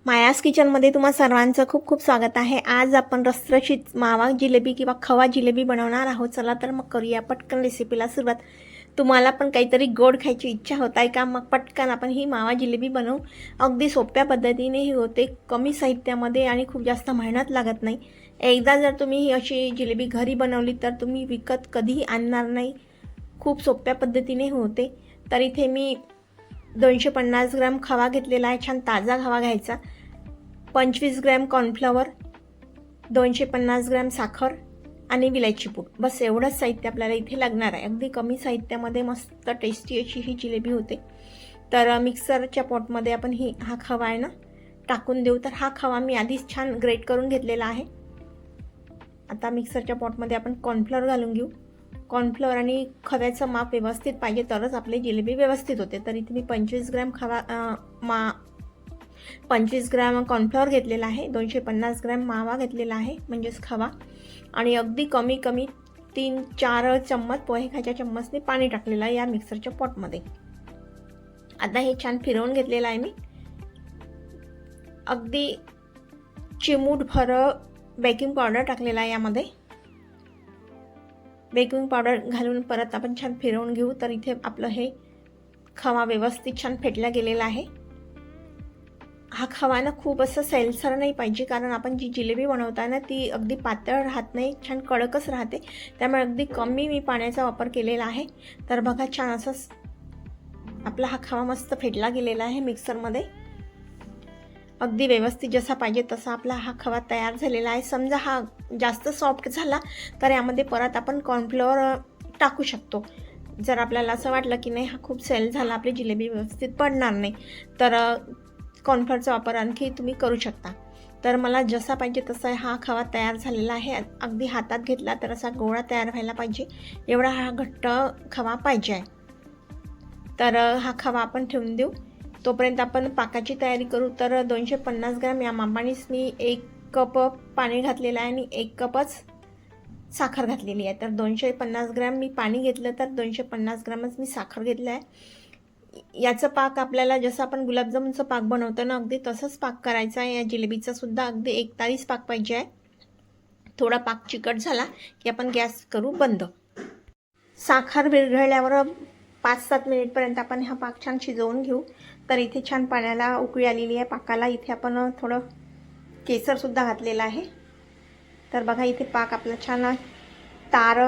मायास किचनमध्ये तुम्हा सर्वांचं खूप खूप स्वागत आहे। आज आपण रसरशीत मावा जिलेबी किंवा खवा जिलेबी बनवणार आहोत। चला तर मग करूया पटकन रेसिपीला सुरुवात। तुम्हाला पण काहीतरी गोड खायची इच्छा होत आहे का? मग पटकन आपण ही मावा जिलेबी बनवू। अगदी सोप्या पद्धतीने ही होते, कमी साहित्यामध्ये आणि खूप जास्त मेहनत लागत नाही। एकदा जर तुम्ही ही अशी जिलेबी घरी बनवली तर तुम्ही विकत कधीही आणणार नाही। खूप सोप्या पद्धतीने होते। तर इथे मी 250 ग्रॅम खवा घेतलेला आहे, छान ताजा खवा घ्यायचा। 25 ग्रॅम कॉर्नफ्लॉवर, 250 ग्रॅम साखर आणि विलायची पूड, बस एवढंच साहित्य आपल्याला इथे लागणार आहे। अगदी कमी साहित्यामध्ये मस्त टेस्टी अशी ही जिलेबी होते। तर मिक्सरच्या पॉटमध्ये आपण हा खवा आहे ना टाकून देऊ। तर हा खवा मी आधीच छान ग्रेट करून घेतलेला आहे। आता मिक्सरच्या पॉटमध्ये आपण कॉर्नफ्लॉवर घालून घेऊ। कॉर्नफ्लॉवर आणि खव्याचं माप व्यवस्थित पाहिजे तरच आपली जिलेबी व्यवस्थित होते। तर इथे मी 25 ग्रॅम 25 ग्रॅम कॉर्नफ्लॉवर घेतलेला आहे, 250 ग्रॅम मावा घेतलेला आहे म्हणजेच खवा, आणि अगदी कमी 3-4 चम्मच पोहे खायच्या चम्मचने पाणी टाकलेलं आहे या मिक्सरच्या पॉटमध्ये। आता हे छान फिरवून घेतलेलं आहे मी। अगदी चिमूटभर बेकिंग पावडर टाकलेला आहे यामध्ये। बेकिंग पावडर घालून परत आपण छान फिरवून घेऊ। तर इथे आपलं हे खवा व्यवस्थित छान फेटला गेलेला आहे। हा खवा ना खूप असं सैलसर नाही पाहिजे, कारण आपण जी जिलेबी बनवताना ती अगदी पातळ राहत नाही, छान कडकच राहते। त्यामुळे अगदी कमी मी पाण्याचा वापर केलेला आहे। तर बघा छान असं आपला हा खवा मस्त फेटला गेलेला आहे मिक्सरमध्ये। अगदी व्यवस्थित जसा पाहिजे तसा आपला हा खवा तयार झालेला आहे। समजा हा जास्त सॉफ्ट झाला तर यामध्ये परत आपण कॉर्नफ्लॉवर टाकू शकतो। जर आपल्याला असं वाटलं की नाही हा खूप सैल झाला, आपली जिलेबी व्यवस्थित पडणार नाही, तर कॉर्नफ्लॉवरचा वापर आणखी तुम्ही करू शकता। तर मला जसा पाहिजे तसा हा खवा तयार झालेला आहे। अगदी हातात घेतला तर असा गोळा तयार व्हायला पाहिजे, एवढा हा घट्ट खवा पाहिजे आहे। तर हा खवा आपण ठेवून देऊ। तोपर्यंत आपण पाकाची तयारी करू। तर 250 ग्रॅम या मापानेच मी 1 कप पाणी घातलेलं आहे आणि 1 कपच साखर घातलेली आहे। तर 250 ग्रॅम मी पाणी घेतलं तर 250 ग्रॅमच मी साखर घेतलं आहे। याचं पाक आपल्याला जसं आपण गुलाबजामुनचं पाक बनवतो ना अगदी तसंच पाक करायचा आहे। या जिलेबीचा सुद्धा अगदी एकतारीच पाक पाहिजे आहे। थोडा पाक चिकट झाला की आपण गॅस करू बंद। साखर विरघळल्यावर 5-7 मिनिटपर्यंत आपण हा पाक छान शिजवून घेऊ। तर इथे छान पाण्याला उकळी आलेली आहे पाकाला। इथे आपण थोडं केसरसुद्धा घातलेलं आहे। तर बघा इथे पाक आपला छान तार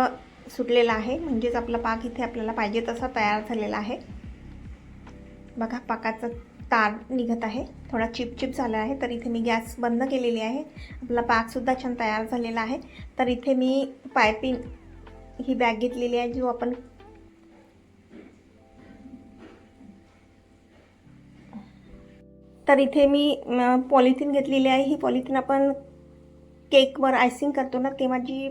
सुटलेला आहे, म्हणजेच आपला पाक इथे आपल्याला पाहिजे तसा तयार झालेला आहे। बघा पाकाचा तार निघत आहे, थोडा चिपचिप झाला आहे। तर इथे मी गॅस बंद केलेली आहे। आपला पाकसुद्धा छान तयार झालेला आहे। तर इथे मी पायपिंग ही बॅग घेतलेली आहे, जो आपण तर इथे मी पॉलिथिन घेतलेली आहे। ही पॉलिथिन आपण केकवर आयसिंग करतो ना तेव्हा जी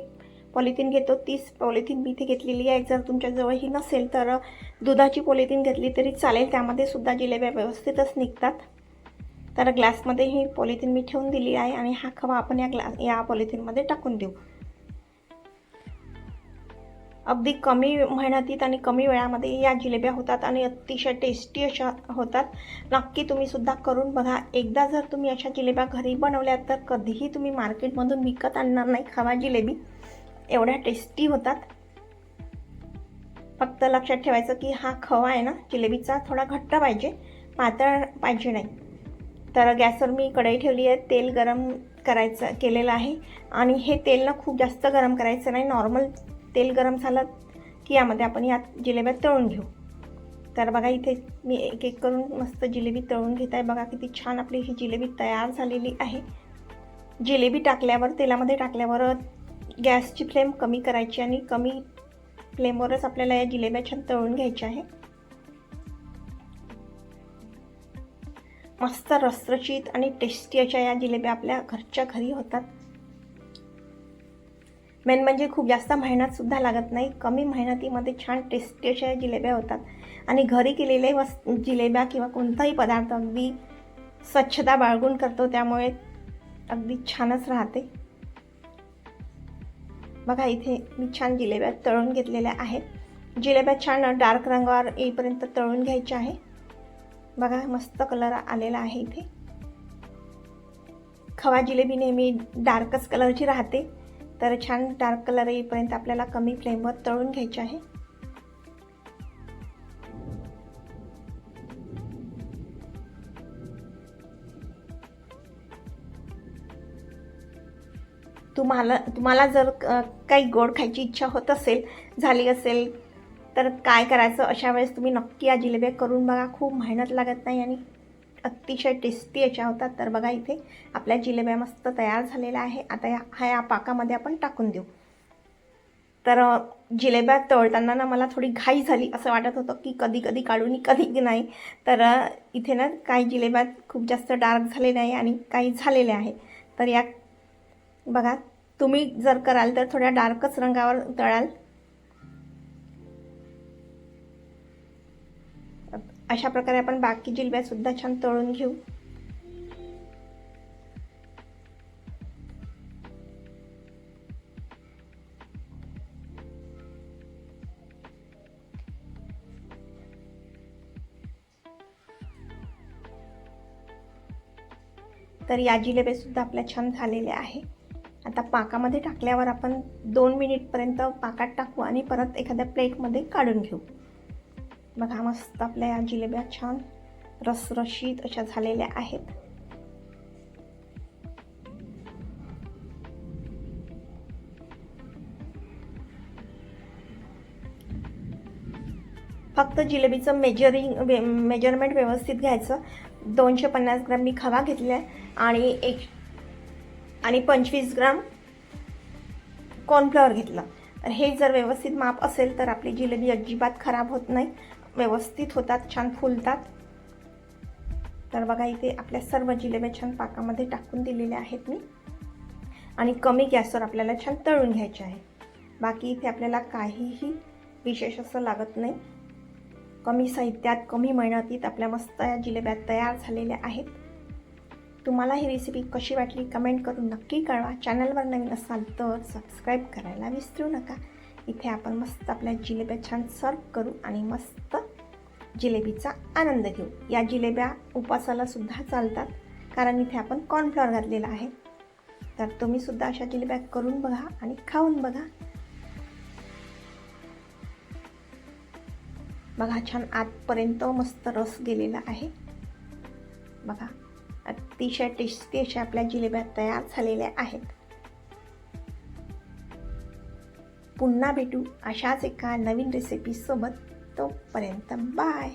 पॉलिथिन घेतो तीच पॉलिथिन मी इथे घेतलेली आहे। जर तुमच्याजवळ ही नसेल तर दुधाची पॉलिथिन घेतली तरी चालेल, त्यामध्ये सुद्धा जिलेब्या व्यवस्थितच निघतात। तर ग्लासमध्ये ही पॉलिथिन मी ठेवून दिली आहे आणि हा खवा आपण या पॉलिथिनमध्ये टाकून देऊ। अगदी कमी मेहनतीत आणि कमी वेळामध्ये या जिलेब्या होतात आणि अतिशय टेस्टी अशा होतात। नक्की तुम्ही सुद्धा करून बघा। एकदा जर तुम्ही अशा जिलेब्या घरी बनवल्या तर कधीही तुम्ही मार्केटमधून विकत आणणार नाही खवा जिलेबी, एवढ्या टेस्टी होतात। फक्त लक्षात ठेवायचं की हा खवा आहे ना जिलेबीचा थोडा घट्ट पाहिजे, पातळ पाहिजे नाही। तर गॅसवर मी कढई ठेवली आहे, तेल गरम केलेलं आहे आणि हे तेल ना खूप जास्त गरम करायचं नाही, नॉर्मल तेल गरम झालं की यामध्ये आपण या जिलेब्या तळून घेऊ। तर बघा इथे मी एक एक करून मस्त जिलेबी तळून घेत आहे। बघा किती छान आपली ही जिलेबी तयार झालेली आहे। जिलेबी टाकल्यावर तेलामध्ये टाकल्यावर गॅसची फ्लेम कमी करायची आणि कमी फ्लेमवरच आपल्याला या जिलेब्या छान तळून घ्यायच्या आहे। मस्त रसरशीत आणि टेस्टी अशा या जिलेब्या आपल्या घरच्या घरी होतात। मेन म्हणजे खूप जास्त मेहनतसुद्धा लागत नाही, कमी मेहनतीमध्ये छान टेस्टी अशा जिलेब्या होतात। आणि घरी केलेले जिलेब्या किंवा कोणताही पदार्थ अगदी स्वच्छता बाळगून करतो, त्यामुळे अगदी छानच राहते। बघा इथे मी छान जिलेब्या तळून घेतलेल्या आहेत। जिलेब्या छान डार्क रंगावर येईपर्यंत तळून घ्यायच्या आहे। बघा मस्त कलर आलेला आहे इथे। खवा जिलेबी नेहमी डार्कच कलरची राहते, तर छान डार्क कलर येईपर्यंत आपल्याला कमी फ्लेमवर तळून घ्यायचे आहे. तुम्हाला जर काही गोड खायची इच्छा होत असेल, झाली असेल, तर काय करायचं, अशा वेळेस तुम्ही नक्की या जिलेब्या करून बघा. खूप मेहनत लागत नाही आणि अतिशय टेस्टी अशा होतात. तर बघा इथे आपल्या जिलेब्या मस्त तयार झालेल्या आहे. आता या पाकामध्ये आपण टाकून देऊ. तर जिलेब्या तळताना ना मला थोडी घाई झाली, असं वाटत होतं की कधी कधी काढून कधी नाही. तर इथे ना काही जिलेब्या खूप जास्त डार्क झाले नाही आणि काही झालेले आहे. तर या बघा, तुम्ही जर कराल तर थोड्या डार्कच रंगावर तळाल. अशा प्रकारे आपण बाकी जिलेब्या सुद्धा छान तळून घेऊ. तर या जिलेब्या सुद्धा आपल्या छान झालेल्या आहे. आता पाकामध्ये टाकल्यावर आपण 2 मिनिटपर्यंत पाकात टाकू आणि परत एखाद्या प्लेटमध्ये काढून घेऊ. बघा मस्त आपल्या या जिलेब्या छान रसरशीत अशा झालेल्या आहेत. फक्त जिलेबीचं मेजरमेंट व्यवस्थित घ्यायचं. 250 ग्राम मी खवा घेतला आहे आणि 25 ग्राम कॉर्नफ्लॉवर घेतला. तर हे जर व्यवस्थित माप असेल तर आपली जिलेबी अजिबात खराब होत नाही, व्यवस्थित होतात, छान फुलतात. तर बघा इथे आपल्या सर्व जिलेब्या छान पाकामध्ये टाकून दिलेल्या आहेत मी आणि कमी गॅसवर आपल्याला छान तळून घ्यायचे आहे. बाकी इथे आपल्याला काहीही विशेष असं लागत नाही. कमी साहित्यात कमी मेहनतीत आपल्या मस्त या जिलेब्या तयार झालेल्या आहेत. तुम्हाला ही रेसिपी कशी वाटली कमेंट करून नक्की कळवा. चॅनलवर नवीन असाल तर सबस्क्राईब करायला विसरू नका. इथे आपण मस्त आपल्या जिलेब्या छान सर्व करू आणि मस्त जिलेबीचा आनंद घेऊ. या जिलेब्या उपवासाला सुद्धा चालतात कारण इथे आपण कॉर्नफ्लॉवर घातलेला आहे. तर तुम्ही सुद्धा अशा जिलेब्या करून बघा आणि खाऊन बघा. बघा छान आतपर्यंत मस्त रस गेलेला आहे. बघा अतिशय टेस्टी अशा आपल्या जिलेब्या तयार झालेल्या आहेत. पुन्हा भेटू अशाच एका नवीन रेसिपीसोबत. तोपर्यंत बाय.